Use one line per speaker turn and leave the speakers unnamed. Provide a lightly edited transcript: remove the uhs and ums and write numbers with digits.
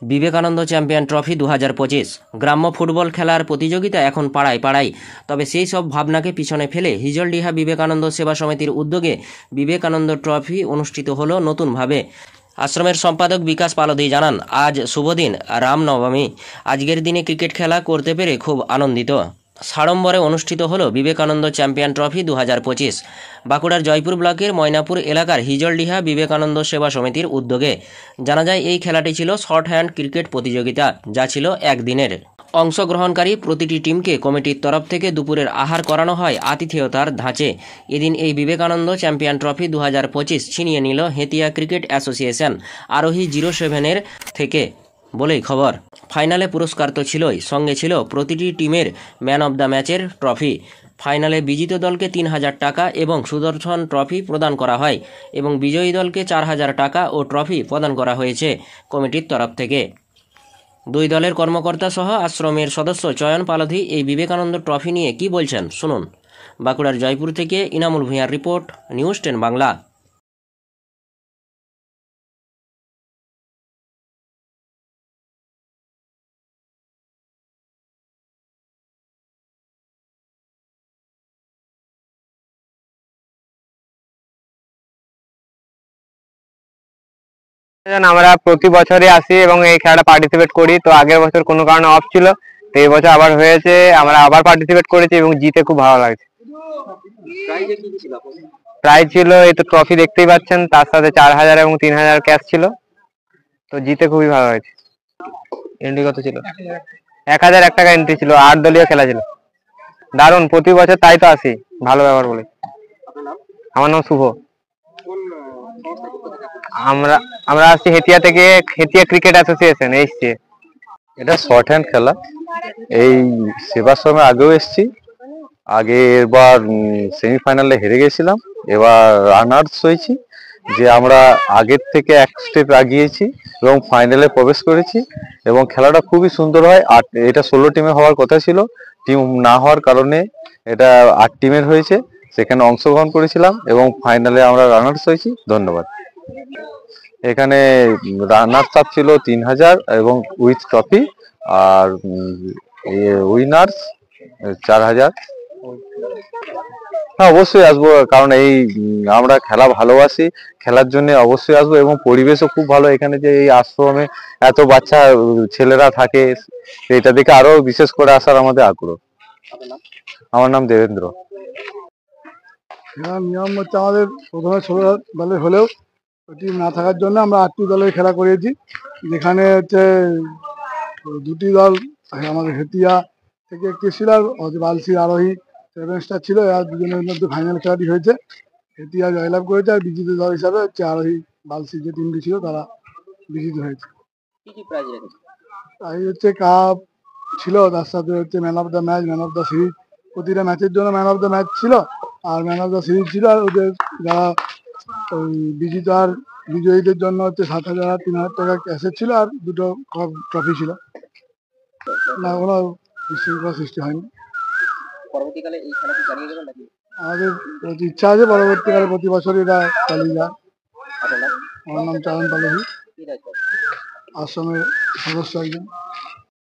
Vivekananda champion trophy 2025 গ্রাম্য football খেলার প্রতিযোগিতা এখন পাড়ায় পাড়ায়। তবে সেই সব ভাবনাকে পিছনে ফেলে হিজলডিহা বিবেকানন্দ সেবা সমিতির উদ্যোগে বিবেকানন্দ ট্রফি অনুষ্ঠিত হলো নতুনভাবে। আশ্রমের সম্পাদক বিকাশ পালদি জানান, আজ শুভদিন, রামনবমী। আজকের দিনে ক্রিকেট খেলা করতে পেরে খুব আনন্দিত। সাড়ম্বরে অনুষ্ঠিত হলো বিবেকানন্দ চ্যাম্পিয়ন ট্রফি 2025 বাঁকুড়ার জয়পুর ব্লকের ময়নাপুর এলাকার হিজলডিহা বিবেকানন্দ সেবা সমিতির উদ্যোগে। জানা যায়, এই খেলাটি ছিল শর্ট হ্যান্ড ক্রিকেট প্রতিযোগিতা, যা ছিল একদিনের। অংশগ্রহণকারী প্রতিটি টিমকে কমিটির তরফ থেকে দুপুরের আহার করানো হয় আতিথেয়তার ধাঁচে। এদিন এই বিবেকানন্দ চ্যাম্পিয়ন ট্রফি 2025 ছিনিয়ে নিল হেতিয়া ক্রিকেট অ্যাসোসিয়েশন আরোহী 07-এর থেকে বলেই খবর। ফাইনালে পুরস্কার তো ছিলই, সঙ্গে ছিল প্রতিটি টিমের ম্যান অব দ্য ম্যাচের ট্রফি। ফাইনালে বিজিত দলকে 3000 টাকা এবং সুদর্শন ট্রফি প্রদান করা হয় এবং বিজয়ী দলকে 4000 টাকা ও ট্রফি প্রদান করা হয়েছে কমিটির তরফ থেকে। দুই দলের কর্মকর্তা সহ আশ্রমের সদস্য চয়ন পালধি এই বিবেকানন্দ ট্রফি নিয়ে কি বলছেন শুনুন। বাঁকুড়ার জয়পুর থেকে ইনামুল ভূঁইয়ার রিপোর্ট, নিউজ 10 বাংলা।
আমরা প্রতি বছরই আসি এবং এই খেলাটা পার্টিসিপেট করি। তো আগের বছর কোনো কারণে অফ ছিল, তো এই বছর আবার হয়েছে, আমরা আবার পার্টিসিপেট করেছি এবং জিতে খুব ভালো লাগছে। প্রাইজ ছিল এই তো ট্রফি দেখতেই পাচ্ছেন, তার সাথে 4000 এবং 3000 ক্যাশ ছিল। তো জিতে খুবই ভালো লাগছে। এন্ট্রি কত ছিল? 1001 টাকা এন্ট্রি ছিল, 8 দলীয় খেলা ছিল। দারুণ, প্রতি বছর তাই তো আসি, ভালো ব্যবহার বলে। আমার নাম শুভ। আমরা আমরা আসছি হেতিয়া থেকে, হেতিয়া ক্রিকেট অ্যাসোসিয়েশন এসছি।
এটা শর্ট হ্যান্ড খেলা। এই সেবার সময় আগেও এসছি, আগে এবার সেমিফাইনালে হেরে গেছিলাম, এবার রানার্স হয়েছি, যে আমরা আগের থেকে এক স্টেপ এগিয়েছি এবং ফাইনালে প্রবেশ করেছি এবং খেলাটা খুবই সুন্দর হয়। আর এটা 16 টিমে হওয়ার কথা ছিল, টিম না হওয়ার কারণে এটা 8 টিমের হয়েছে। সেখানে অংশগ্রহণ করেছিলাম এবং ফাইনালে আমরা রানার্স হয়েছি। ধন্যবাদ। এখানে রানার্স আপ ছিল 3000 এবং উইথ ট্রফি, আর উইনার্স 4000। হ্যাঁ, অবশ্যই আসবো, কারণ এই আমরা খেলা ভালোবাসি, খেলার জন্য অবশ্যই আসবো এবং পরিবেশও খুব ভালো এখানে। যে এই আশ্রমে এত বাচ্চা ছেলেরা থাকে, এটা দেখে আরো বিশেষ করে আসার আমাদের আগ্রহ। আমার নাম দেবেন্দ্র।
নিয়ম হচ্ছে আমাদের প্রথমে 16 দলের হলেও টিম না থাকার জন্য আমরা 8টি দলের খেলা করেছি, যেখানে হচ্ছে 2টি দল আমাদের হেতিয়া থেকে একটি ছিল, আর বালসির আরোহী 7 স্টার ছিল। আর দুজনের মধ্যে ফাইনাল খেলাটি হয়েছে, হেতিয়া জয়লাভ করেছে, আর বিজিত দল হিসাবে হচ্ছে আরোহী বালসি যে টিমটি ছিল তারা বিজিত হয়েছে। প্রাইজ হচ্ছে কাপ ছিল, তার সাথে হচ্ছে man of the match, man of the series. প্রতিটা ম্যাচের জন্য ম্যান অফ দ্য ম্যাচ ছিল, আর ম্যান অফ দ্য সিরিজ ছিল। আর ওদের যারা ওই বিজিত আর বিজয়ীদের জন্য হচ্ছে 7000 আর 3000 টাকা ক্যাশের ছিল, আর 2টো ট্রফি ছিল। না, কোনো বিশৃঙ্খলা সৃষ্টি হয়নি।
পরবর্তীকালে এই খেলাটি চালিয়ে যাবেন নাকি?
আমাদের ইচ্ছা আছে পরবর্তীকালে প্রতি বছরই এটা চালিয়ে যায়। আমার নাম চয়ন পালহি, আশ্রমের সদস্য একজন।